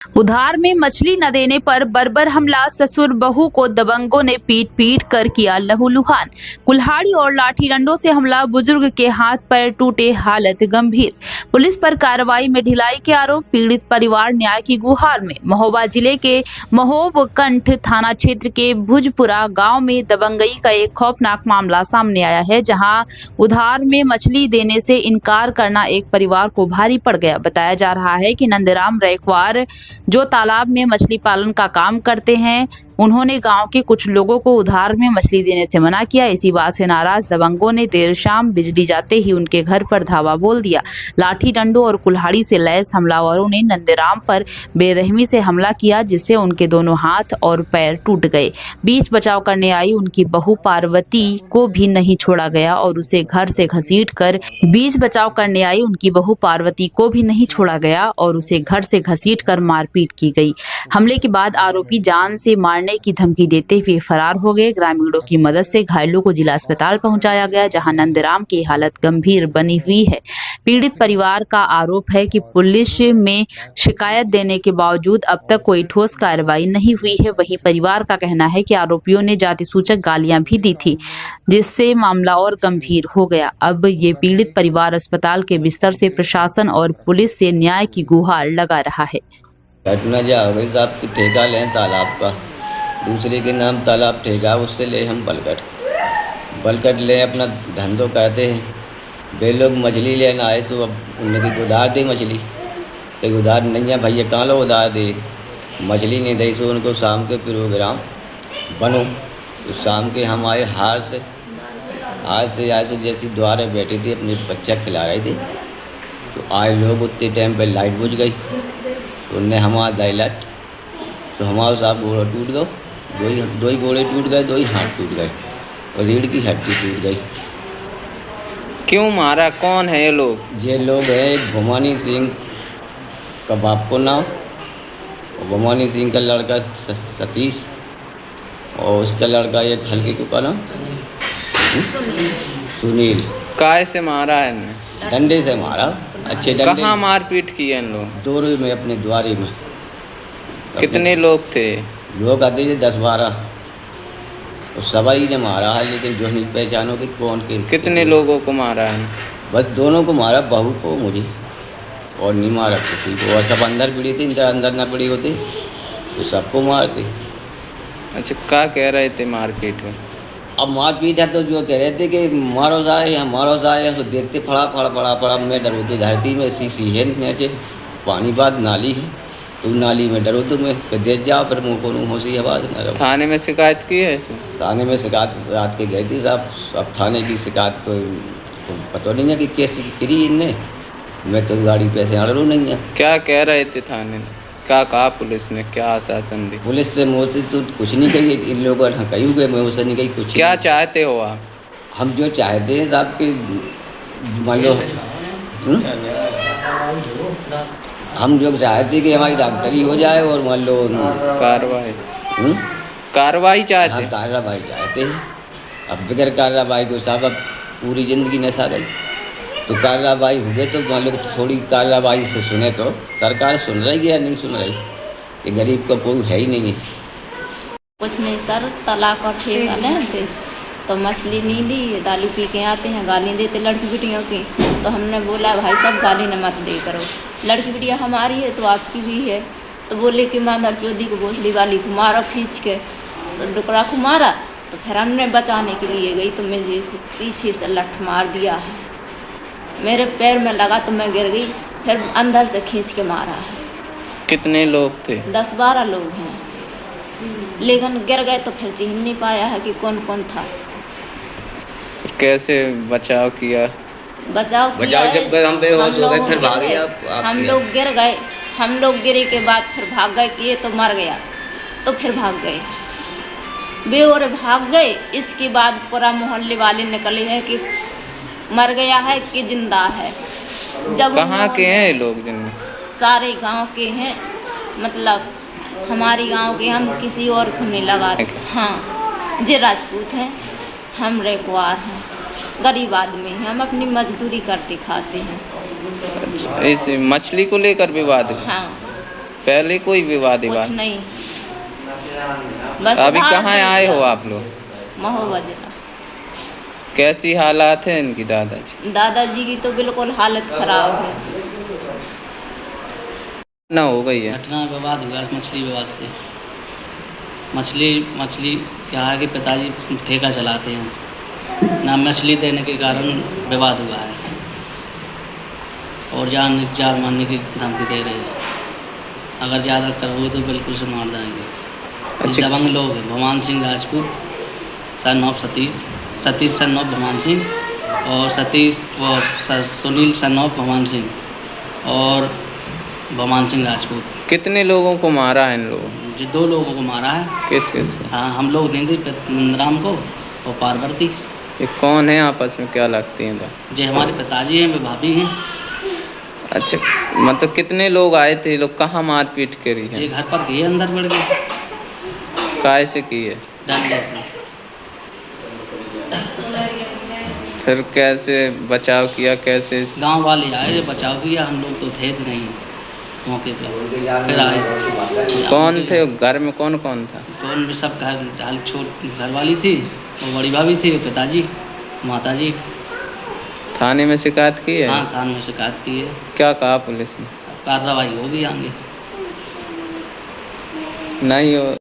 उधार में मछली न देने पर बर्बर हमला, ससुर बहू को दबंगों ने पीट पीट कर किया लहूलुहान। कुल्हाड़ी और लाठी डंडों से हमला, बुजुर्ग के हाथ पैर टूटे, हालत गंभीर। पुलिस पर कार्रवाई में ढिलाई के आरोप, पीड़ित परिवार न्याय की गुहार में। महोबा जिले के महोबकंठ थाना क्षेत्र के भुजपुरा गांव में दबंगई का एक खौफनाक मामला सामने आया है, जहां उधार में मछली देने से इनकार करना एक परिवार को भारी पड़ गया। बताया जा रहा है कि नंदराम रैकवार, जो तालाब में मछली पालन का काम करते हैं, उन्होंने गांव के कुछ लोगों को उधार में मछली देने से मना किया। इसी बात से नाराज दबंगों ने देर शाम बिजली जाते ही उनके घर पर धावा बोल दिया। लाठी डंडों और कुल्हाड़ी से लैस हमलावरों ने नंदराम पर बेरहमी से हमला किया, जिससे उनके दोनों हाथ और पैर टूट गए। बीच बचाव करने आई उनकी बहू पार्वती को भी नहीं छोड़ा गया और उसे घर से घसीट कर मारपीट की गई। हमले के बाद आरोपी जान से मारने की धमकी देते हुए फरार हो गए। ग्रामीणों की मदद से घायलों को जिला अस्पताल पहुंचाया गया, जहां नंदराम की हालत गंभीर बनी हुई है। पीड़ित परिवार का आरोप है कि पुलिस में शिकायत देने के बावजूद अब तक कोई ठोस कार्रवाई नहीं हुई है। वहीं परिवार का कहना है कि आरोपियों ने जाति सूचक गालियां भी दी थी, जिससे मामला और गंभीर हो गया। अब ये पीड़ित परिवार अस्पताल के बिस्तर से प्रशासन और पुलिस से न्याय की गुहार लगा रहा है। घटना जा हो गई साहब की, ठेका लें तालाब का, दूसरे के नाम तालाब ठेका, उससे ले हम बलकट ले अपना धंधो करते हैं। वे लोग मछली लेना आए तो अब उन्हें उधार दे मछली, तो उधार नहीं है भैया, कहाँ लो उधार दे, मछली नहीं दी। तो उनको शाम के प्रोग्राम बनो, तो शाम के हम आए हार से जैसी द्वारे बैठी थी, अपने बच्चा खिला रही थी, तो आए लोग उतने टाइम पे लाइट बुझ गई, तो उनने हमारा दाइलट, तो हमारा साहब घोड़ा टूट गया, दो ही घोड़े टूट गए, दो ही हाथ टूट गए और रीढ़ की हड्डी टूट गई। क्यों मारा? कौन है ये लोग? ये लोग हैं भवानी सिंह का बाप को नाम, और भवानी सिंह का लड़का सतीश, और उसका लड़का एक हल्के को नाम सुनील। काय से मारा है इन्हें? डंडे से मारा, अच्छे डंडे। कहाँ मारपीट की है इन लोग? दोरे में, अपने द्वारे में। कितने लोग थे? लोग आते थे 10-12, और सभी ने मारा है, लेकिन जो नहीं पहचानो कि कौन के। कितने लोगों को मारा है? बस दोनों को मारा, बहू को, मुझे, और नहीं मारा किसी को। और सब अंदर पड़ी थी, अंदर ना पड़ी होती तो सबको मारते। अच्छा, क्या कह रहे थे मारपीट में? अब मारपीट है तो जो कह रहे थे कि मारो जाए तो देखते फड़ा मैं डरो तो धरती में सी है नीचे पानी बाद नाली है, तो नाली में डरो तो मैं देख जाओ, फिर मुँह को मुँह से आवाज़ न रहो। थाने में शिकायत की है इसमें? थाने में शिकायत रात के गई थी साहब। अब थाने की शिकायत को पता नहीं है कि कैसी करी इनने, मैं तो गाड़ी पैसे अड़ू नहीं है। क्या कह रहे थे थाने में? क्या कहा पुलिस ने? क्या आश्वासन दी? पुलिस से मुझसे तो कुछ नहीं कही, इन लोगों ने कही गए, मैं उससे नहीं कही कुछ। क्या चाहते हो आप? हम जो चाहते हैं साहब कि मान लो हम जो चाहते हैं कि हमारी डॉक्टरी हो जाए, और मान लो कार्रवाई चाहते? कार्रवाई चाहते हैं। अब बगैर कार्रवाई को साहब अब पूरी ज़िंदगी नशा गई, तो कार्रवाई हुए तो मान लो थोड़ी कार्रवाई से सुने, तो सरकार सुन रही है या नहीं सुन रही, कि गरीब का कोई है ही नहीं है। कुछ नहीं सर, तालाब का ठेका लेते तो मछली नहीं दी, दारू पी के आते हैं, गाली देते लड़की बिटियों की। तो हमने बोला भाई साहब गाली न मत दे करो, लड़की बिटिया हमारी है तो आपकी भी है। तो बोले कि मादर चौधरी को भोसड़ी वाली को मारा, खींच के डुकरा को मारा। तो फिर हमने बचाने के लिए गई तो मुझे पीछे से लठ मार दिया है, मेरे पैर में लगा तो मैं गिर गई, फिर अंदर से खींच के मारा है। कितने लोग थे? 10-12 लोग हैं, लेकिन गिर गए तो फिर चिन्ह नहीं पाया है कि कौन कौन था। तो कैसे बचाव किया? बचाव जब हम बेहोश हो गए फिर भागे। हम लोग गिर गए, हम लोग गिरे के बाद फिर भाग गए कि ये तो मर गया, तो फिर भाग गए, बेहोश भाग गए। इसके बाद पूरा मोहल्ले वाले निकले हैं कि मर गया है कि जिंदा है। जब कहाँ के हैं लोग? जिनमें सारे गांव के हैं, मतलब हमारी गांव के, हम किसी और को नहीं लगाते। हाँ, जे राजपूत हैं, हम रैकवार हैं, गरीब आदमी हैं, हम अपनी मजदूरी करते खाते हैं। इस मछली को लेकर विवाद? हाँ, पहले कोई विवाद कुछ विवाद? नहीं। बस अभी धार कहाँ दे आए दिया। हो आप लोग? महोबा जिला। कैसी हालात है इनकी दादाजी? दादाजी की तो बिल्कुल हालत खराब है। ना हो गई है। घटना विवाद हुआ मछली विवाद से। मछली यहाँ के पिताजी ठेका चलाते हैं ना, मछली देने के कारण विवाद हुआ है और जान मारने की धमकी दे रहे हैं। अगर ज़्यादा करोगे तो बिल्कुल से मार देंगे। अच्छा। दबंग लोग हैं, भगवान Singh Rajput son of Satish son of भगवान सिंह और सुनील सन ऑफ भगवान सिंह और भगवान सिंह राजपूत। कितने लोगों को मारा है इन लोगों? जो 2 लोगों को मारा है। किस किस को? हाँ, हम लोग निंदी नंदराम को और पार्वती। ये कौन है, आपस में क्या लगती हैं? जो हमारे पिताजी हैं वे भाभी हैं। अच्छा, मतलब कितने लोग आए थे? लोग कहाँ मारपीट करी ये है? घर पर गए, अंदर बढ़ गए काय से की है? डंडे से। फिर कैसे बचाव किया? कैसे? गांव वाले आए, जो बचाव किया। हम लोग तो थे भी नहीं मौके पर, फिर आए। कौन थे घर में? कौन कौन था? कौन भी सब घर वाली थी और बड़ी भाभी थी, पिताजी, माताजी। थाने में शिकायत की है? हाँ, थाने में शिकायत की है। क्या कहा पुलिस ने? कार्रवाई होगी आगे। नहीं हो